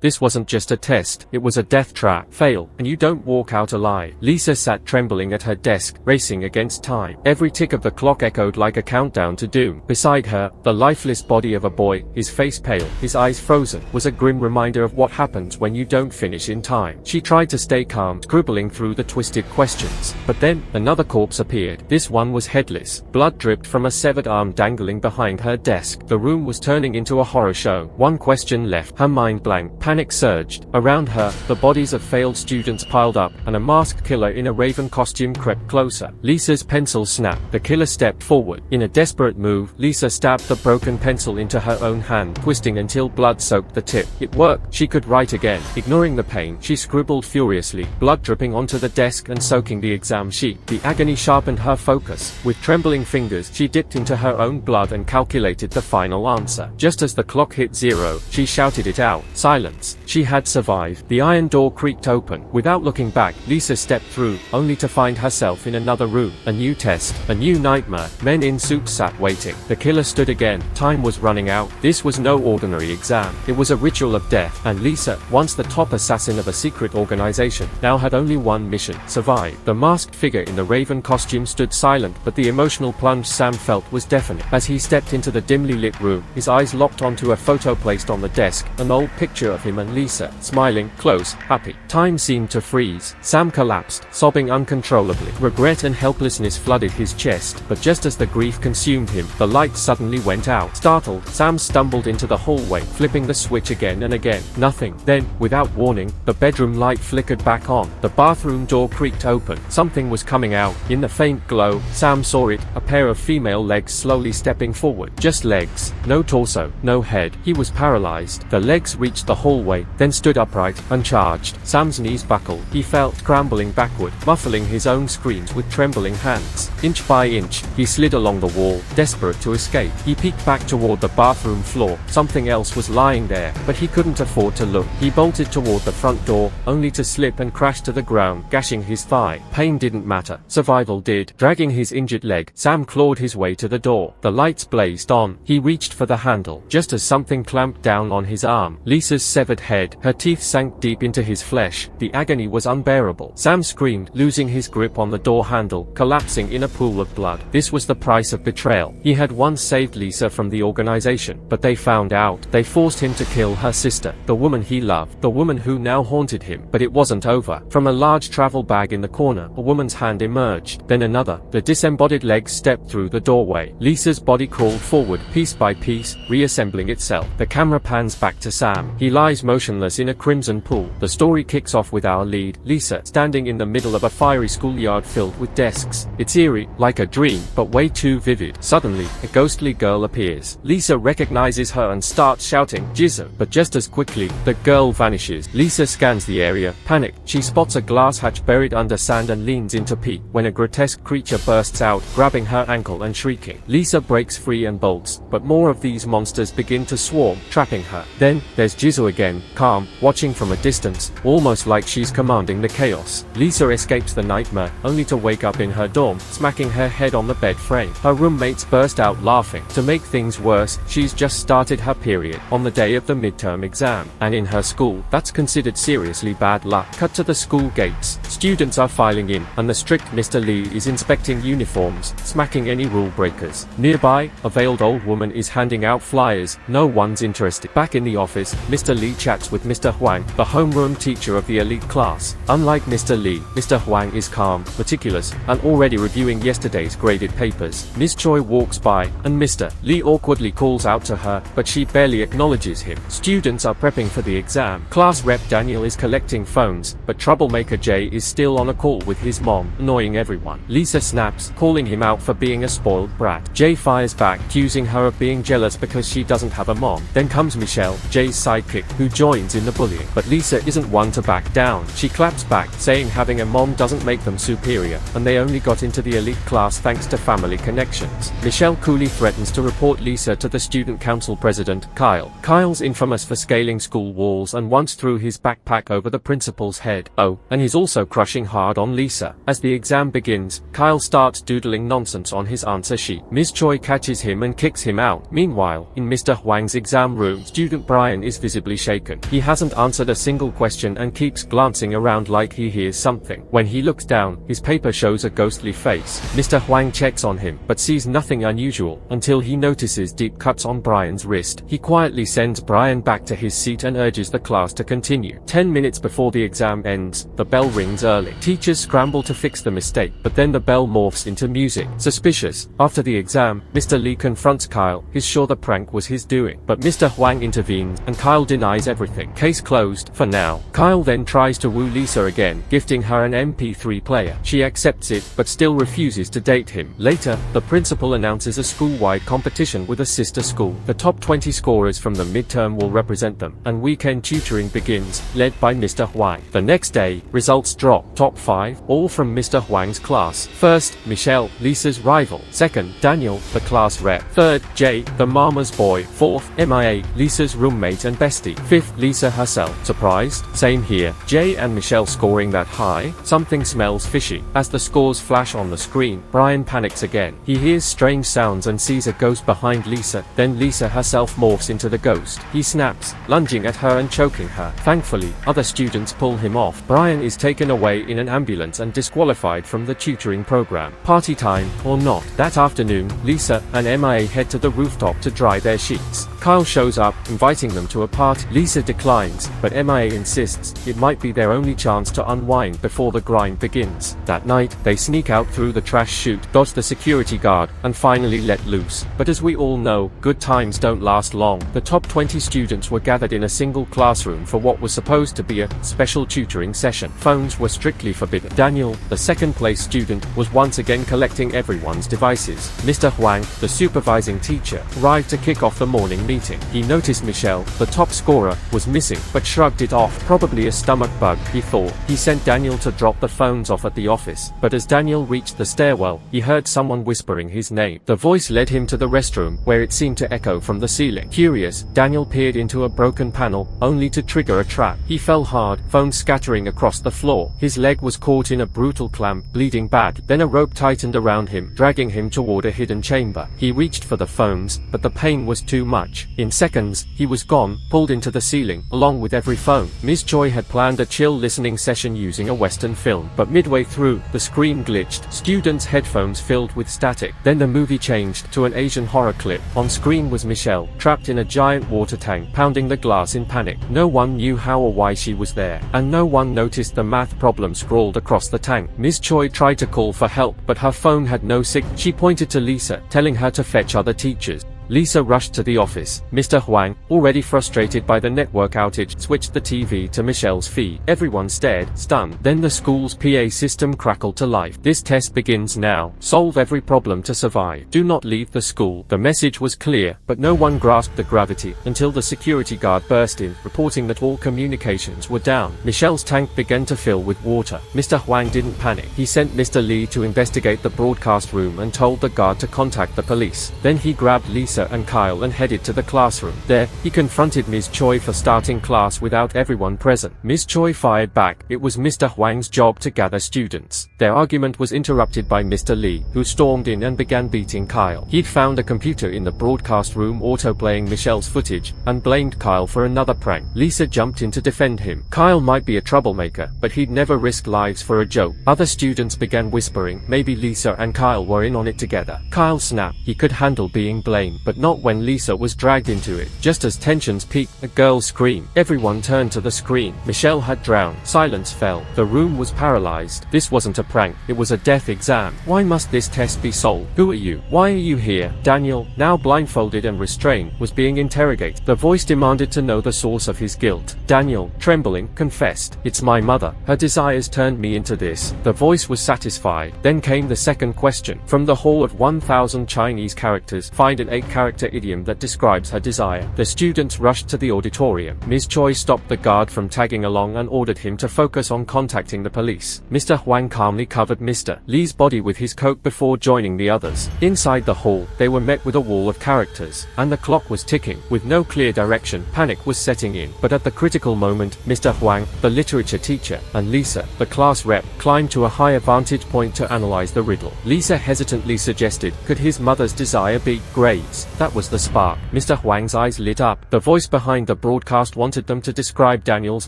This wasn't just a test, it was a death trap. Fail, and you don't walk out alive. Lisa sat trembling at her desk, racing against time. Every tick of the clock echoed like a countdown to doom. Beside her, the lifeless body of a boy, his face pale, his eyes frozen, was a grim reminder of what happens when you don't finish in time. She tried to stay calm, scribbling through the twisted questions. But then, another corpse appeared. This one was headless. Blood dripped from a severed arm dangling behind her desk. The room was turning into a horror show. One question left. Her mind blank. Panic surged. Around her, the bodies of failed students piled up, and a masked killer in a raven costume crept closer. Lisa's pencil snapped. The killer stepped forward. In a desperate move, Lisa stabbed the broken pencil into her own hand, twisting until blood soaked the tip. It worked. She could write again. Ignoring the pain, she scribbled furiously, blood dripping onto the desk and soaking the exam sheet. The agony sharpened her focus. With trembling fingers, she dipped into her own blood and calculated the final answer. Just as the clock hit 0, she shouted it out. Silence. She had survived. The iron door creaked open. Without looking back, Lisa stepped through, only to find herself in another room. A new test. A new nightmare. Men in suits sat waiting. The killer stood again. Time was running out. This was no ordinary exam. It was a ritual of death, and Lisa, once the top assassin of a secret organization, now had only one mission: survive. The masked figure in the raven costume stood silent, but the emotional plunge Sam felt was deafening. As he stepped into the dimly lit room, his eyes locked onto a photo placed on the desk, an old picture of him and Lisa, smiling, close, happy. Time seemed to freeze. Sam collapsed, sobbing uncontrollably. Regret and helplessness flooded his chest, but just as the grief consumed him, the light suddenly went out. Startled, Sam stumbled into the hallway, flipping the switch again and again. Nothing. Then, without warning, the bedroom light flickered back on. The bathroom door creaked open. Something was coming out. In the faint glow, Sam saw it, a pair of female legs slowly stepping forward. Just legs. No torso, no head. He was paralyzed. The legs reached the hallway, then stood upright, uncharged. Sam's knees buckled. He felt scrambling backward, muffling his own screams with trembling hands. Inch by inch, he slid along the wall, desperate to escape. He peeked back toward the bathroom floor. Something else was lying there, but he couldn't afford to look. He bolted toward the front door, only to slip and crash to the ground, gashing his thigh. Pain didn't matter. Survival did. Dragging his injured leg, Sam clawed his way to the door. The lights blazed on. He reached for the handle, just as something clamped down on his arm. Lisa's severed head. Her teeth sank deep into his flesh. The agony was unbearable. Sam screamed, losing his grip on the door handle, collapsing in a pool of blood. This was the price of betrayal. He had once saved Lisa from the organization, but they found out. They forced him to kill her sister, the woman he loved, the woman who now haunted him. But it wasn't over. From a large travel bag in the corner, a woman's hand emerged, then another. The disembodied legs stepped through the doorway. Lisa's body crawled forward, piece by piece, reassembling itself. The camera pans back to Sam. He lies motionless in a crimson pool. The story kicks off with our lead, Lisa, standing in the middle of a fiery schoolyard filled with desks. It's eerie, like a dream, but way too vivid. Suddenly, a ghostly girl appears. Lisa recognizes her and starts shouting, "Jizzo!" But just as quickly, the girl vanishes. Lisa scans the area. Panicked, she spots a glass hatch buried under sand and leans in to peek, when a grotesque creature bursts out, grabbing her ankle and shrieking. Lisa breaks free and bolts, but more of these monsters begin to swarm, trapping her. Then, there's Jizzo again, calm, watching from a distance, almost like she's commanding the chaos. Lisa escapes the nightmare, only to wake up in her dorm, smacking her head on the bed frame. Her roommates burst out laughing. To make things worse, she's just started her period, on the day of the midterm exam. And in her school, that's considered seriously bad luck. Cut to the school gates. Students are filing in, and the strict Mr. Lee is inspecting uniforms, smacking any rule breakers. Nearby, a veiled old woman is handing out flyers. No one's interested. Back in the office, Mr. Lee chats with Mr. Huang, the homeroom teacher of the elite class. Unlike Mr. Lee, Mr. Huang is calm, meticulous, and already reviewing yesterday's graded papers. Miss Choi walks by, and Mr. Lee awkwardly calls out to her, but she barely acknowledges him. Students are prepping for the exam. Class rep Daniel is collecting phones, but troublemaker Jay is still on a call with his mom, annoying everyone. Lisa snaps, calling him out for being a spoiled brat. Jay fires back, accusing her of being jealous because she doesn't have a mom. Then comes Michelle, Jay's sidekick, who joins in the bullying. But Lisa isn't one to back down. She claps back, saying having a mom doesn't make them superior, and they only got into the elite class thanks to family connections. Michelle coolly threatens to report Lisa to the student council president, Kyle. Kyle's infamous for scaling school walls and once threw his backpack over the principal's head. Oh, and he's also crushing hard on Lisa. As the exam begins, Kyle starts doodling nonsense on his answer sheet. Miss Choi catches him and kicks him out. Meanwhile, in Mr. Huang's exam room, student Brian is visibly shaking. shaken. He hasn't answered a single question and keeps glancing around like he hears something. When he looks down, his paper shows a ghostly face. Mr. Huang checks on him, but sees nothing unusual, until he notices deep cuts on Brian's wrist. He quietly sends Brian back to his seat and urges the class to continue. 10 minutes before the exam ends, the bell rings early. Teachers scramble to fix the mistake, but then the bell morphs into music. Suspicious. After the exam, Mr. Lee confronts Kyle. He's sure the prank was his doing, but Mr. Huang intervenes, and Kyle denies everything. Case closed, for now. Kyle then tries to woo Lisa again, gifting her an MP3 player. She accepts it, but still refuses to date him. Later, the principal announces a school-wide competition with a sister school. The top 20 scorers from the midterm will represent them, and weekend tutoring begins, led by Mr. Huang. The next day, results drop. Top 5, all from Mr. Huang's class. First, Michelle, Lisa's rival. Second, Daniel, the class rep. Third, Jay, the mama's boy. Fourth, MIA, Lisa's roommate and bestie. Fifth, Lisa herself. Surprised? Same here. Jay and Michelle scoring that high? Something smells fishy. As the scores flash on the screen, Brian panics again. He hears strange sounds and sees a ghost behind Lisa. Then Lisa herself morphs into the ghost. He snaps, lunging at her and choking her. Thankfully, other students pull him off. Brian is taken away in an ambulance and disqualified from the tutoring program. Party time, or not. That afternoon, Lisa and MIA head to the rooftop to dry their sheets. Kyle shows up, inviting them to a party. Lisa declines, but MIA insists it might be their only chance to unwind before the grind begins. That night, they sneak out through the trash chute, dodge the security guard, and finally let loose. But as we all know, good times don't last long. The top 20 students were gathered in a single classroom for what was supposed to be a special tutoring session. Phones were strictly forbidden. Daniel, the second-place student, was once again collecting everyone's devices. Mr. Huang, the supervising teacher, arrived to kick off the morning meeting. He noticed Michelle, the top scorer, was missing, but shrugged it off. Probably a stomach bug, he thought. He sent Daniel to drop the phones off at the office, but as Daniel reached the stairwell, he heard someone whispering his name. The voice led him to the restroom, where it seemed to echo from the ceiling. Curious, Daniel peered into a broken panel, only to trigger a trap. He fell hard, phones scattering across the floor. His leg was caught in a brutal clamp, bleeding bad. Then a rope tightened around him, dragging him toward a hidden chamber. He reached for the phones, but the pain was too much. In seconds, he was gone, pulled into the ceiling, along with every phone. Ms. Choi had planned a chill listening session using a Western film, but midway through, the screen glitched. Students' headphones filled with static. Then the movie changed to an Asian horror clip. On screen was Michelle, trapped in a giant water tank, pounding the glass in panic. No one knew how or why she was there, and no one noticed the math problem scrawled across the tank. Ms. Choi tried to call for help, but her phone had no signal. She pointed to Lisa, telling her to fetch other teachers. Lisa rushed to the office. Mr. Huang, already frustrated by the network outage, switched the TV to Michelle's feed. Everyone stared, stunned. Then the school's PA system crackled to life. This test begins now. Solve every problem to survive. Do not leave the school. The message was clear, but no one grasped the gravity, until the security guard burst in, reporting that all communications were down. Michelle's tank began to fill with water. Mr. Huang didn't panic. He sent Mr. Lee to investigate the broadcast room and told the guard to contact the police. Then he grabbed Lisa and Kyle and headed to the classroom. There, he confronted Ms. Choi for starting class without everyone present. Ms. Choi fired back. It was Mr. Huang's job to gather students. Their argument was interrupted by Mr. Lee, who stormed in and began beating Kyle. He'd found a computer in the broadcast room autoplaying Michelle's footage, and blamed Kyle for another prank. Lisa jumped in to defend him. Kyle might be a troublemaker, but he'd never risk lives for a joke. Other students began whispering maybe Lisa and Kyle were in on it together. Kyle snapped. He could handle being blamed, but not when Lisa was dragged into it. Just as tensions peaked, a girl screamed. Everyone turned to the screen. Michelle had drowned. Silence fell. The room was paralyzed. This wasn't a prank. It was a death exam. Why must this test be solved? Who are you? Why are you here? Daniel, now blindfolded and restrained, was being interrogated. The voice demanded to know the source of his guilt. Daniel, trembling, confessed. It's my mother. Her desires turned me into this. The voice was satisfied. Then came the second question. From the hall of 1,000 Chinese characters, find an 8-character idiom that describes her desire. The students rushed to the auditorium. Ms. Choi stopped the guard from tagging along and ordered him to focus on contacting the police. Mr. Huang calmly covered Mr. Lee's body with his coat before joining the others. Inside the hall, they were met with a wall of characters, and the clock was ticking. With no clear direction, panic was setting in. But at the critical moment, Mr. Huang, the literature teacher, and Lisa, the class rep, climbed to a higher vantage point to analyze the riddle. Lisa hesitantly suggested, could his mother's desire be grades? That was the spark. Mr. Huang's eyes lit up. The voice behind the broadcast wanted them to describe Daniel's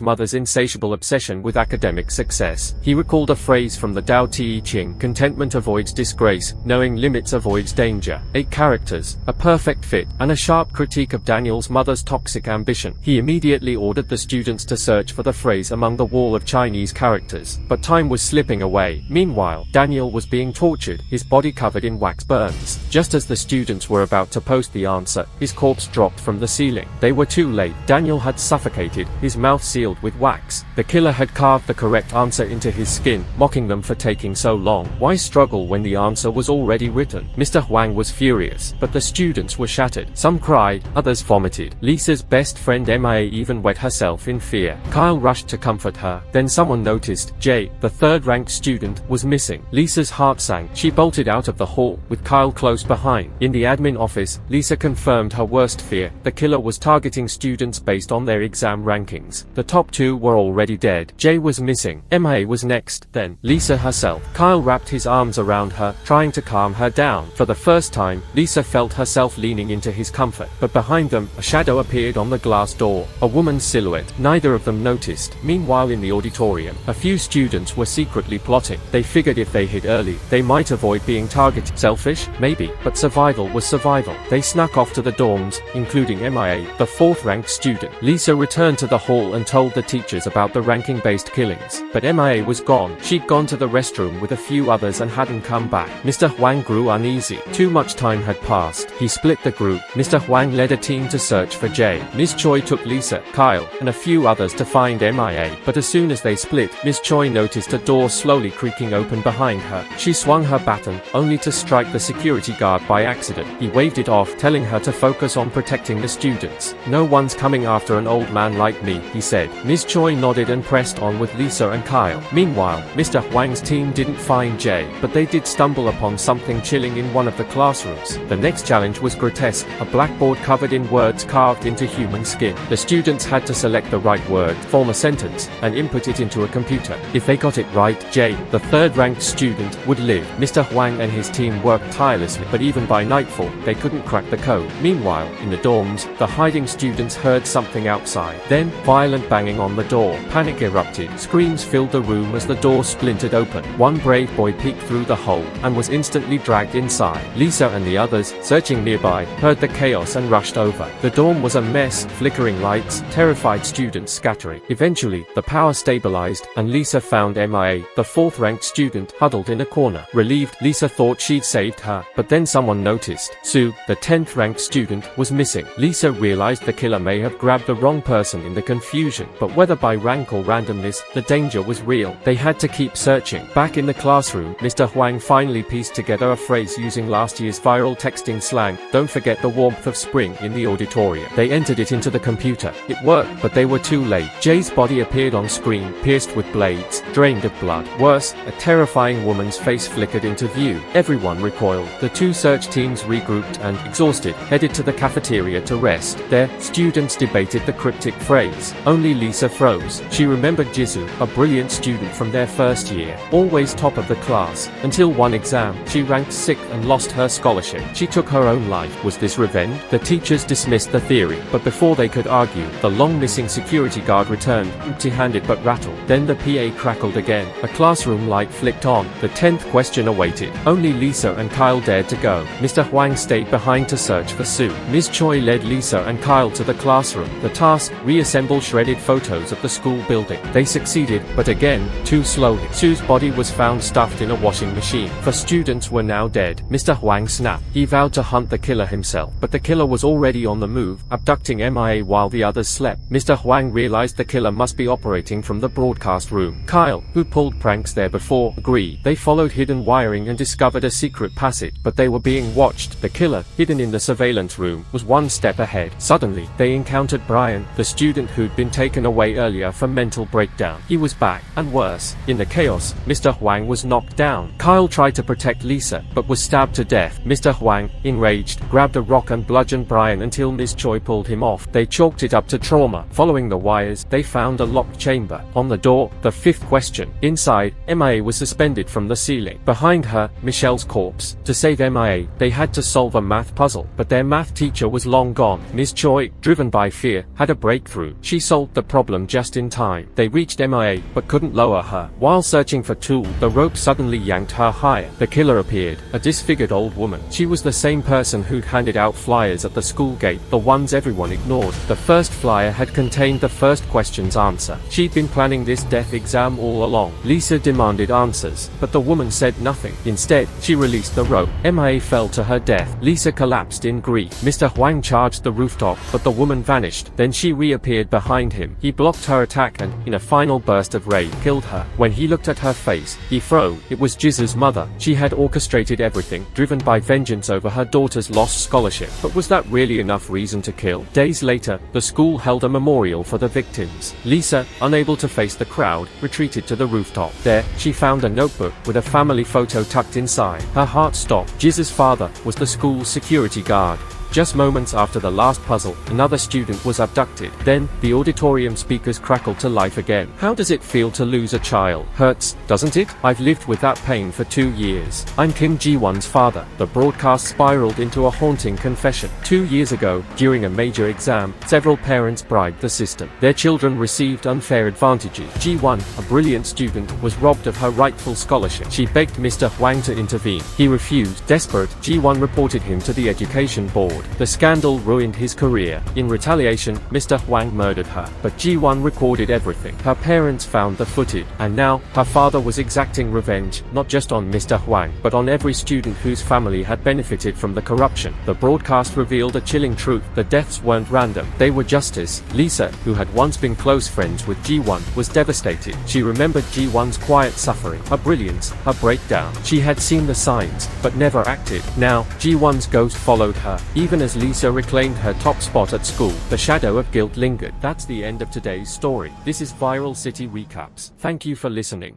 mother's insatiable obsession with academic success. He recalled a phrase from the Tao Te Ching: contentment avoids disgrace, knowing limits avoids danger. 8 characters, a perfect fit, and a sharp critique of Daniel's mother's toxic ambition. He immediately ordered the students to search for the phrase among the wall of Chinese characters, but time was slipping away. Meanwhile, Daniel was being tortured, his body covered in wax burns. Just as the students were about to post the answer, his corpse dropped from the ceiling. They were too late. Daniel had suffocated, his mouth sealed with wax. The killer had carved the correct answer into his skin, mocking them for taking so long. Why struggle when the answer was already written? Mr. Huang was furious, but the students were shattered. Some cried, others vomited. Lisa's best friend Mia even wet herself in fear. Kyle rushed to comfort her. Then someone noticed Jay, the third-ranked student, was missing. Lisa's heart sank. She bolted out of the hall, with Kyle close behind. In the admin office, Lisa confirmed her worst fear. The killer was targeting students based on their exam rankings. The top 2 were already dead. Jay was missing. Mia was next, then Lisa herself. Kyle wrapped his arms around her, trying to calm her down. For the first time, Lisa felt herself leaning into his comfort. But behind them, a shadow appeared on the glass door. A woman's silhouette. Neither of them noticed. Meanwhile, in the auditorium, a few students were secretly plotting. They figured if they hid early, they might avoid being targeted. Selfish? Maybe. But survival was survival. They snuck off to the dorms, including Mia, the 4th-ranked student. Lisa returned to the hall and told the teachers about the ranking-based killings. But Mia was gone. She'd gone to the restroom with a few others and hadn't come back. Mr. Huang grew uneasy. Too much time had passed. He split the group. Mr. Huang led a team to search for Jay. Ms. Choi took Lisa, Kyle, and a few others to find Mia. But as soon as they split, Ms. Choi noticed a door slowly creaking open behind her. She swung her baton, only to strike the security guard by accident. He waved it off, telling her to focus on protecting the students. "No one's coming after an old man like me," he said. Ms. Choi nodded and pressed on with Lisa and Kyle. Meanwhile, Mr. Huang's team didn't find Jay, but they did stumble upon something chilling in one of the classrooms. The next challenge was grotesque, a blackboard covered in words carved into human skin. The students had to select the right word, form a sentence, and input it into a computer. If they got it right, Jay, the 3rd-ranked student, would live. Mr. Huang and his team worked tirelessly, but even by nightfall, they couldn't crack the code. Meanwhile, in the dorms, the hiding students heard something outside. Then, violent banging on the door. Panic erupted. Screams filled the room as the door splintered open. One brave boy peeked through the hole, and was instantly dragged inside. Lisa and the others, searching nearby, heard the chaos and rushed over. The dorm was a mess, flickering lights, terrified students scattering. Eventually, the power stabilized, and Lisa found Mia, the 4th-ranked student, huddled in a corner. Relieved, Lisa thought she'd saved her, but then someone noticed. Sue, the 10th-ranked student, was missing. Lisa realized the killer may have grabbed the wrong person in the confusion, but whether by rank or randomness, the danger was real. They had to keep searching. Back in the classroom, Mr. Huang finally pieced together a phrase using last year's viral texting slang: "Don't forget the warmth of spring," in the auditorium. They entered it into the computer. It worked, but they were too late. Jay's body appeared on screen, pierced with blades, drained of blood. Worse, a terrifying woman's face flickered into view. Everyone recoiled. The 2 search teams regrouped and, exhausted, headed to the cafeteria to rest. There, students debated the cryptic phrase. Only Lisa froze. She remembered Jisoo, a brilliant student from their first year, always top of the class. Until one exam, she ranked 6th and lost her scholarship. She took her own life. Was this revenge? The teachers dismissed the theory, but before they could argue, the long-missing security guard returned, empty-handed but rattled. Then the PA crackled again. A classroom light flicked on. The 10th question awaited. Only Lisa and Kyle dared to go. Mr. Huang stayed behind to search for Sue. Ms. Choi led Lisa and Kyle to the classroom. The task: reassemble shredded photos of the school building. They succeeded, but again, too slowly. Sue's body was found stuffed in a washing machine. The students were now dead. Mr. Huang snapped. He vowed to hunt the killer himself, but the killer was already on the move, abducting Mia while the others slept. Mr. Huang realized the killer must be operating from the broadcast room. Kyle, who pulled pranks there before, agreed. They followed hidden wiring and discovered a secret passage, but they were being watched. The killer, hidden in the surveillance room, was one step ahead. Suddenly, they encountered Brian, the student who'd been taken away earlier for mental breakdown. He was back, and worse. In the chaos, Mr. Huang was knocked down. Kyle tried to protect Lisa, but was stabbed to death. Mr. Huang, enraged, grabbed a rock and bludgeoned Brian until Ms. Choi pulled him off. They chalked it up to trauma. Following the wires, they found a locked chamber. On the door, the 5th question. Inside, Mia was suspended from the ceiling. Behind her, Michelle's corpse. To save Mia, they had to solve a math math puzzle, but their math teacher was long gone. Ms. Choi, driven by fear, had a breakthrough. She solved the problem just in time. They reached MIA, but couldn't lower her. While searching for tool, the rope suddenly yanked her higher. The killer appeared, a disfigured old woman. She was the same person who'd handed out flyers at the school gate, the ones everyone ignored. The first flyer had contained the first question's answer. She'd been planning this death exam all along. Lisa demanded answers, but the woman said nothing. Instead, she released the rope. MIA fell to her death. Lisa collapsed in grief. Mr. Huang charged the rooftop, but the woman vanished. Then she reappeared behind him. He blocked her attack and, in a final burst of rage, killed her. When he looked at her face, he froze. It was Jiz's mother. She had orchestrated everything, driven by vengeance over her daughter's lost scholarship. But was that really enough reason to kill? Days later, the school held a memorial for the victims. Lisa, unable to face the crowd, retreated to the rooftop. There, she found a notebook with a family photo tucked inside. Her heart stopped. Jiz's father was the school's security guard. Just moments after the last puzzle, another student was abducted. Then, the auditorium speakers crackled to life again. How does it feel to lose a child? Hurts, doesn't it? I've lived with that pain for 2 years. I'm Kim Ji-won's father. The broadcast spiraled into a haunting confession. 2 years ago, during a major exam, several parents bribed the system. Their children received unfair advantages. Ji-won, a brilliant student, was robbed of her rightful scholarship. She begged Mr. Huang to intervene. He refused. Desperate, Ji-won reported him to the education board. The scandal ruined his career. In retaliation, Mr. Huang murdered her. But Ji-won recorded everything. Her parents found the footage, and now, her father was exacting revenge, not just on Mr. Huang, but on every student whose family had benefited from the corruption. The broadcast revealed a chilling truth. The deaths weren't random. They were justice. Lisa, who had once been close friends with Ji-won, was devastated. She remembered Ji-won's quiet suffering, her brilliance, her breakdown. She had seen the signs, but never acted. Now, Ji-won's ghost followed her. Even as Lisa reclaimed her top spot at school, the shadow of guilt lingered. That's the end of today's story. This is ViralCity Recaps. Thank you for listening.